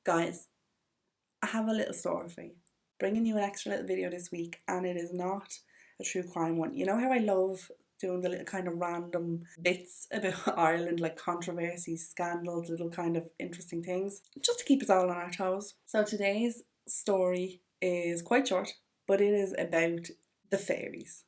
Guys, I have a little story for you. Bringing you an extra little video this week, and it is not a true crime one. You know how I love doing the little kind of random bits about Ireland, like controversies, scandals, little kind of interesting things, just to keep us all on our toes. So today's story is quite short, but it is about the fairies.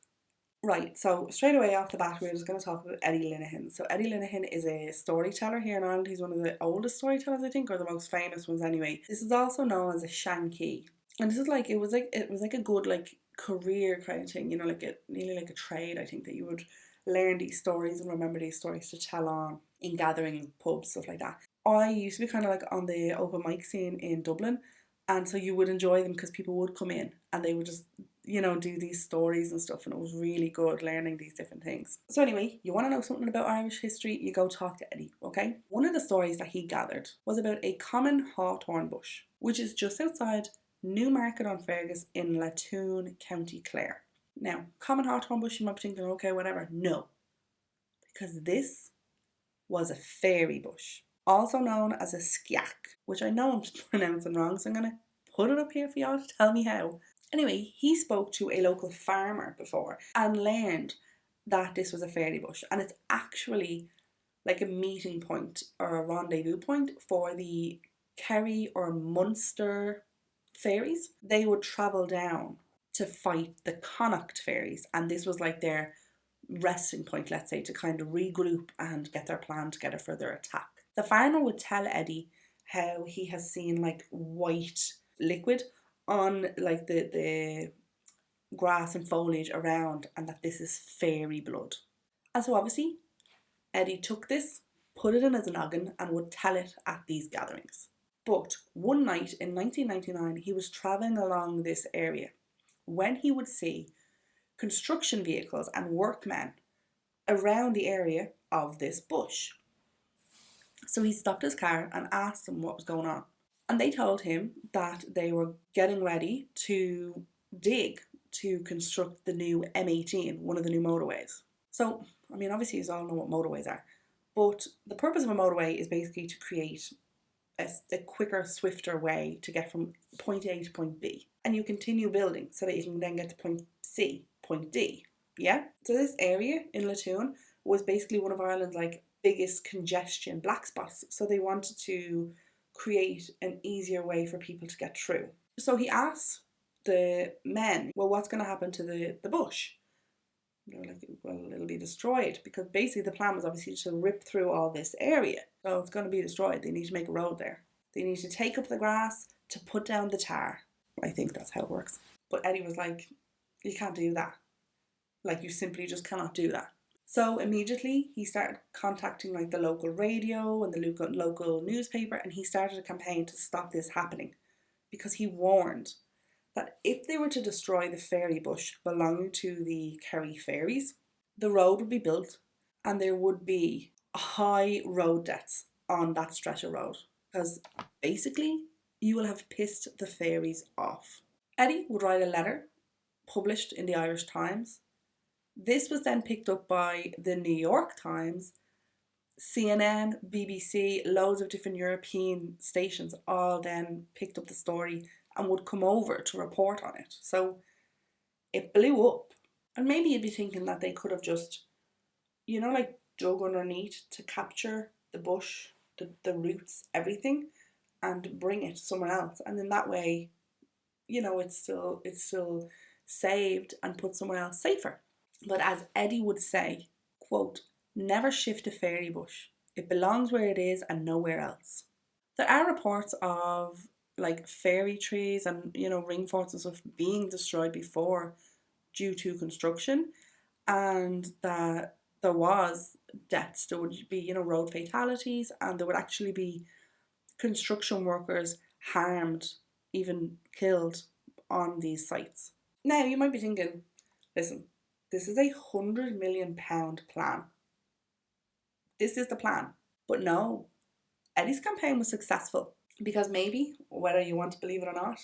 Right, so straight away off the bat, we're just going to talk about Eddie Linehan. So Eddie Linehan is a storyteller here in Ireland. He's one of the oldest storytellers, I think, or the most famous ones anyway. This is also known as a shanky, and this is like it was like a good like career kind of thing, you know, like nearly like a trade. I think that you would learn these stories and remember these stories to tell on in gatherings, pubs, stuff like that. I used to be kind of like on the open mic scene in Dublin, and so you would enjoy them because people would come in and they would just, you know, do these stories and stuff, and it was really good learning these different things. So anyway, you want to know something about Irish history, you go talk to Eddie, okay? One of the stories that he gathered was about a common hawthorn bush, which is just outside Newmarket-on-Fergus in Latoun, County Clare. Now, common hawthorn bush, you might be thinking, okay, whatever. No, because this was a fairy bush, also known as a skiack, which I know I'm pronouncing wrong, so I'm going to put it up here for y'all to tell me how. Anyway, he spoke to a local farmer before and learned that this was a fairy bush, and it's actually like a meeting point or a rendezvous point for the Kerry or Munster fairies. They would travel down to fight the Connacht fairies, and this was like their resting point, let's say, to kind of regroup and get their plan together for their attack. The farmer would tell Eddie how he has seen like white liquid on like the grass and foliage around, and that this is fairy blood. And so obviously Eddie took this, put it in his noggin, and would tell it at these gatherings. But one night in 1999 he was travelling along this area when he would see construction vehicles and workmen around the area of this bush. So he stopped his car and asked them what was going on. And they told him that they were getting ready to dig to construct the new M18, one of the new motorways. So, I mean, obviously you all know what motorways are, but the purpose of a motorway is basically to create a quicker, swifter way to get from point A to point B. And you continue building so that you can then get to point C, point D. Yeah? So this area in Latoun was basically one of Ireland's like biggest congestion black spots. So they wanted to create an easier way for people to get through. So he asked the men, well, what's going to happen to the bush? They're like, well, it'll be destroyed, because basically the plan was obviously to rip through all this area. So it's going to be destroyed. They need to make a road there. They need to take up the grass to put down the tar. I think that's how it works. But Eddie was like, you can't do that. Like, you simply just cannot do that. So immediately he started contacting like the local radio and the local newspaper, and he started a campaign to stop this happening, because he warned that if they were to destroy the fairy bush belonging to the Kerry fairies, the road would be built and there would be high road deaths on that stretch of road, because basically you will have pissed the fairies off. Eddie would write a letter published in the Irish Times. This was then picked up by the New York Times, CNN, BBC, loads of different European stations all then picked up the story and would come over to report on it. So it blew up. And maybe you'd be thinking that they could have just, you know, like dug underneath to capture the bush, the roots, everything, and bring it somewhere else. And in that way, you know, it's still saved and put somewhere else safer. But as Eddie would say, quote, never shift a fairy bush. It belongs where it is and nowhere else. There are reports of like fairy trees and, you know, ring forts and stuff being destroyed before due to construction, and that there was deaths. There would be, you know, road fatalities, and there would actually be construction workers harmed, even killed on these sites. Now you might be thinking, listen, this is a £100 million plan. This is the plan. But no, Eddie's campaign was successful, because maybe, whether you want to believe it or not,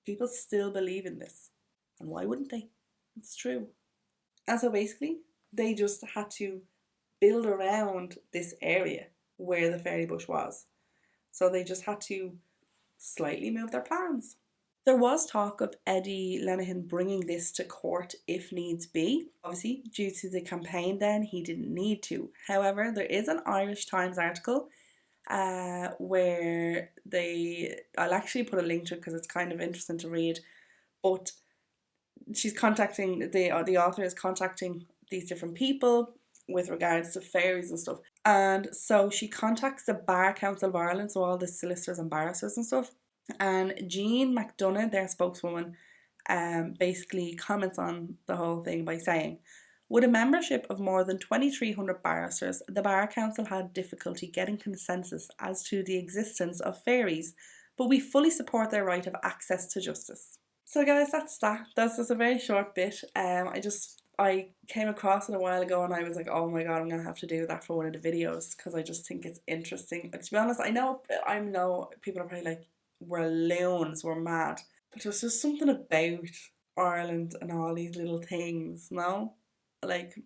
people still believe in this. And why wouldn't they? It's true. And so basically, they just had to build around this area where the fairy bush was. So they just had to slightly move their plans. There was talk of Eddie Lenihan bringing this to court if needs be. Obviously, due to the campaign then, he didn't need to. However, there is an Irish Times article where I'll actually put a link to it because it's kind of interesting to read, but she's contacting, the author is contacting these different people with regards to fairies and stuff. And so she contacts the Bar Council of Ireland, so all the solicitors and barristers and stuff. And Jean McDonough, their spokeswoman, basically comments on the whole thing by saying, with a membership of more than 2,300 barristers, the Bar Council had difficulty getting consensus as to the existence of fairies, but we fully support their right of access to justice. So guys, that's that. That's just a very short bit. I came across it a while ago and I was like, oh my god, I'm gonna have to do that for one of the videos because I just think it's interesting. To be honest, I know people are probably like, we're loons, we're mad. But there's just something about Ireland and all these little things, no? Like,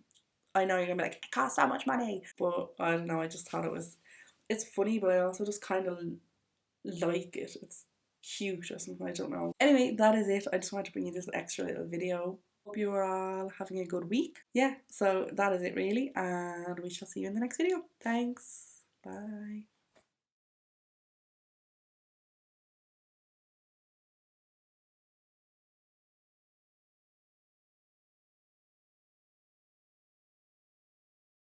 I know you're gonna be like, it costs so much money. But I don't know, I just thought it's funny, but I also just kind of like it. It's cute or something, I don't know. Anyway, that is it. I just wanted to bring you this extra little video. Hope you are all having a good week. Yeah, so that is it really, and we shall see you in the next video. Thanks. Bye.